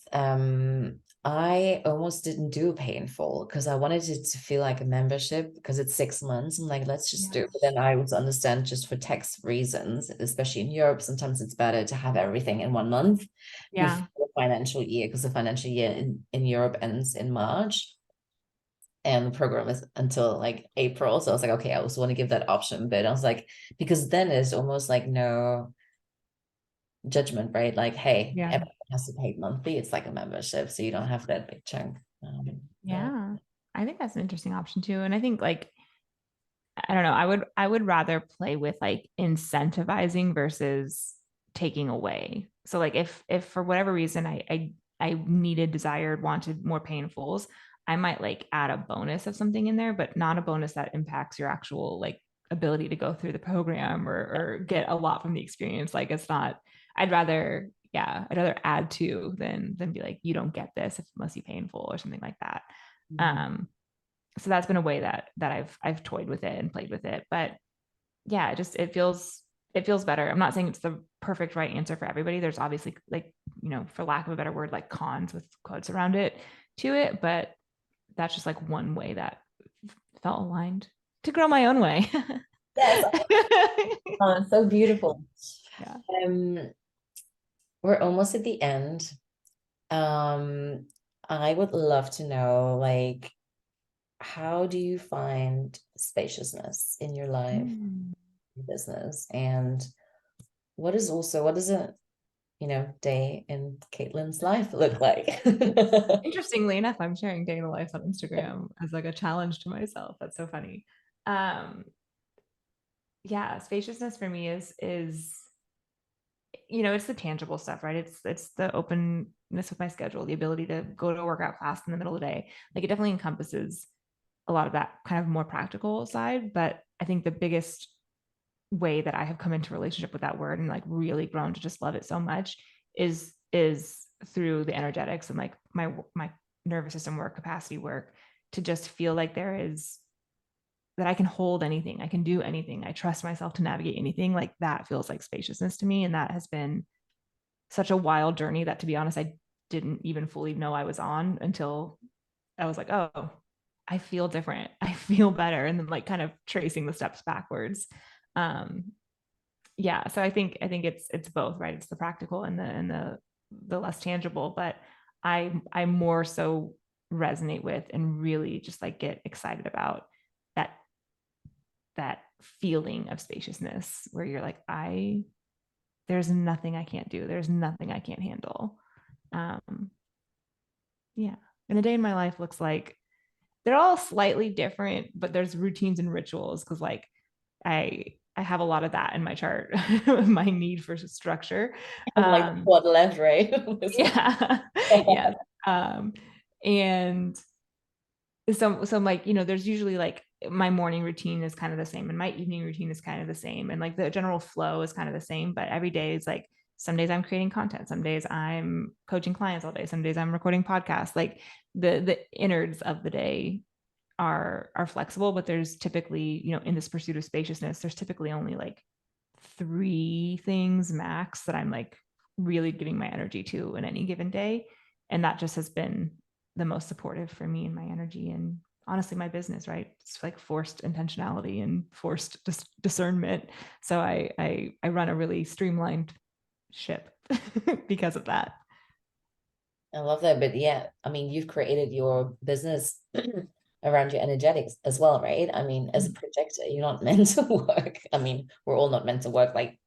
I almost didn't do pay in full because I wanted it to feel like a membership because it's 6 months. I'm like, let's just do it. But Yes. then I also understand just for tax reasons, especially in Europe, sometimes it's better to have everything in 1 month before Yeah. the financial year, because the financial year in Europe ends in March and the program is until like April. So I was like, okay, I also want to give that option, but I was like, because then it's almost like no judgment, right? Like, hey, Yeah. everyone has to pay monthly. It's like a membership, so you don't have that big chunk. Yeah. Yeah. I think that's an interesting option too. And I think like I don't know, I would rather play with like incentivizing versus taking away. So like if for whatever reason I needed, desired, wanted more painfuls, I might like add a bonus of something in there, but not a bonus that impacts your actual like ability to go through the program or get a lot from the experience. Like it's not, I'd rather add to than be like, you don't get this unless you pay in full or something like that. Mhm. Um, so that's been a way that I've toyed with it and played with it. But yeah, it feels better. I'm not saying it's the perfect right answer for everybody. There's obviously like, for lack of a better word, like cons with quotes around it to it, but that's just like one way that felt aligned to grow my own way. Yes. Oh, so beautiful. Yeah. Um, we're almost at the end. Um, I would love to know, like, how do you find spaciousness in your life, Mm. your business, and what does a day in Kaitlyn's life look like? Interestingly enough, I'm sharing day in the life on Instagram as like a challenge to myself. That's so funny. Um, yeah, spaciousness for me is it's the tangible stuff, right? It's the openness with my schedule, the ability to go to a workout class in the middle of the day. Like it definitely encompasses a lot of that kind of more practical side. But I think the biggest way that I have come into relationship with that word and like really grown to just love it so much is through the energetics and like my nervous system work, capacity work, to just feel like there is that I can hold anything, I can do anything, I trust myself to navigate anything. Like that feels like spaciousness to me, and that has been such a wild journey that, to be honest, I didn't even fully know I was on until I was like, oh, I feel different. I feel better. And then like kind of tracing the steps backwards. Um, yeah. So I think it's both, right? It's the practical and the less tangible, but I more so resonate with and really just like get excited about that that feeling of spaciousness where you're like, there's nothing I can't do. There's nothing I can't handle. Um, yeah. And a day in my life looks like they're all slightly different, but there's routines and rituals because like I have a lot of that in my chart, my need for structure. I'm like the Um, quad left, right? yeah, yes. Um, and so I'm like, there's usually like my morning routine is kind of the same and my evening routine is kind of the same. And like the general flow is kind of the same, but every day is like some days I'm creating content, some days I'm coaching clients all day, some days I'm recording podcasts. Like the innards of the day are flexible, but there's typically, in this pursuit of spaciousness, there's typically only like three things max that I'm like really giving my energy to in any given day. And that just has been the most supportive for me and my energy and honestly my business, right? It's like forced intentionality and forced discernment. So I run a really streamlined ship because of that. I love that. But yeah, I mean, you've created your business around your energetics as well, right? I mean, as a projector, you're not meant to work. I mean, we're all not meant to work like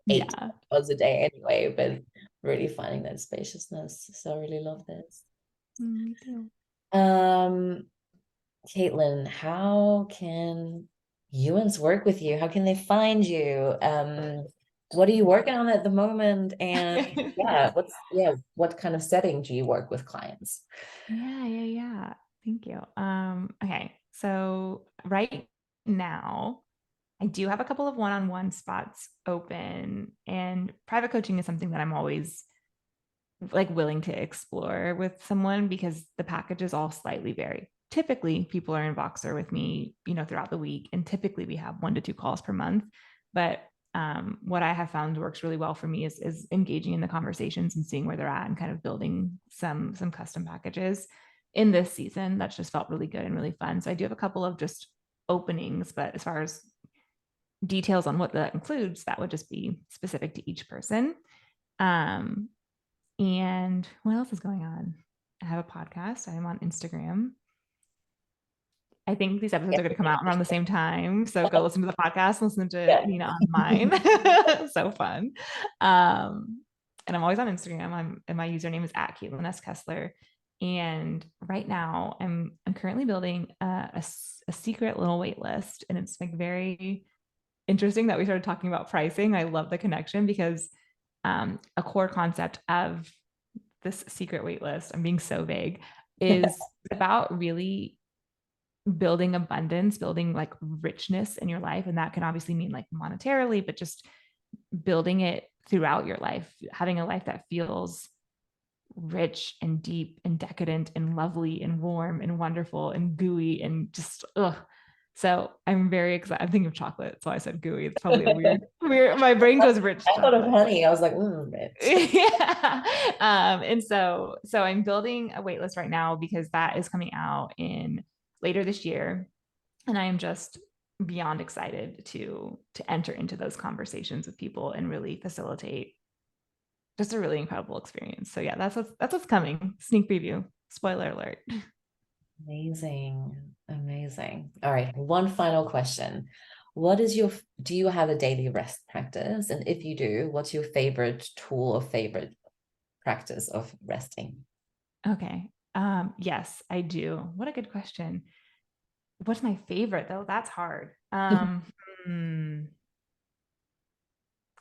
8 Yeah, hours a day anyway, but really finding that spaciousness. So I really love this. me too. Um, Kaitlyn, how can humans work with you? How can they find you? What are you working on at the moment? And what kind of setting do you work with clients? Yeah. Thank you. Okay. So right now, I do have a couple of one-on-one spots open, and private coaching is something that I'm always like willing to explore with someone because the packages all slightly vary. Typically, people are in Voxer with me, throughout the week, and typically we have 1 to 2 calls per month. But what I have found works really well for me is engaging in the conversations and seeing where they're at and kind of building some custom packages in this season. That's just felt really good and really fun. So I do have a couple of just openings, but as far as details on what that includes, that would just be specific to each person. Um, and what else is going on? I have a podcast. I'm on Instagram. I think these episodes are going to come out around the same time. So go listen to the podcast, listen to Yeah. Nina on mine. So fun. And I'm always on Instagram. And my username is at Kaitlyn S. Kessler. And right now I'm currently building a secret little wait list. And it's like very interesting that we started talking about pricing. I love the connection because a core concept of this secret wait list, I'm being so vague, is about really building abundance, building like richness in your life. And that can obviously mean like monetarily, but just building it throughout your life, having a life that feels rich and deep and decadent and lovely and warm and wonderful and gooey and just So I'm very excited. I'm thinking of chocolate, so I said gooey. It's probably a weird. My brain goes rich I thought of chocolate. honey. I was like, Yeah. And so I'm building a wait list right now because that is coming out in later this year. And I am just beyond excited to enter into those conversations with people and really facilitate just a really incredible experience. So yeah, that's what's coming. Sneak preview. Spoiler alert. amazing. Amazing. All right. One final question. Do you have a daily rest practice? And if you do, what's your favorite tool or favorite practice of resting? Okay. Yes, I do. What a good question. What's my favorite though? That's hard. Hmm,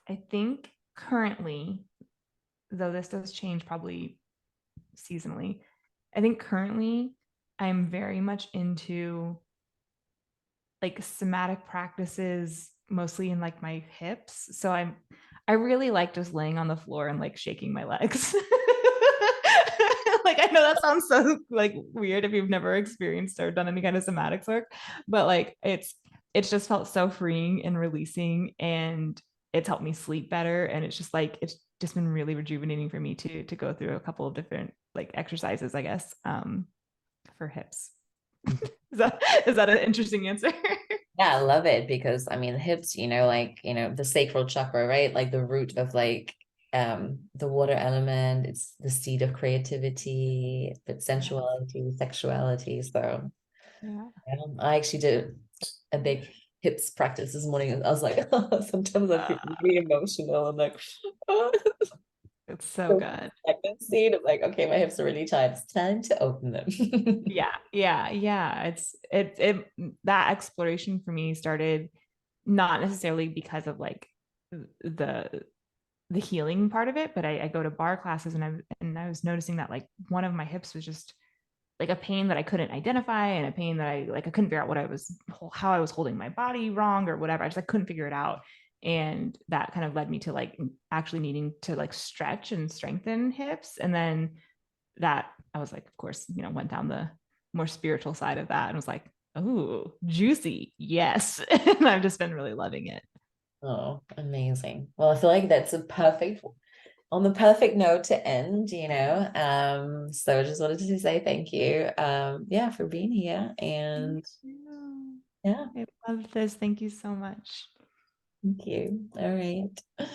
I think currently, though this does change probably seasonally, I think currently I'm very much into like somatic practices, mostly in like my hips. So I really like just laying on the floor and like shaking my legs. Like I know that sounds so like weird if you've never experienced or done any kind of somatics work, but like it's just felt so freeing and releasing, and it's helped me sleep better, and it's just like it's just been really rejuvenating for me to go through a couple of different like exercises, I guess. for hips. Is that an interesting answer? Yeah, I love it because I mean hips, like, the sacral chakra, right? Like the root of like the water element, it's the seed of creativity, but Yes. sensuality, sexuality. So Yeah. I actually did a big hips practice this morning. I was like, sometimes I feel Uh, really emotional. I'm like, oh, it's so so good. pregnancy. And I'm like, okay, my hips are really tight. It's time to open them. Yeah, yeah, yeah. It that exploration for me started not necessarily because of like the the healing part of it, but I go to bar classes and I was noticing that like one of my hips was just like a pain that I couldn't identify and a pain that I couldn't figure out what I was how I was holding my body wrong or whatever. I just couldn't figure it out. And that kind of led me to like actually needing to like stretch and strengthen hips. And then that I was like, of course, went down the more spiritual side of that and was like, oh, juicy. Yes. And I've just been really loving it. Oh, amazing. Well, I feel like that's a perfect on the perfect note to end. So I just wanted to say thank you. Yeah, for being here. Thank And you. yeah, I love this. Thank you so much. thank you. All right.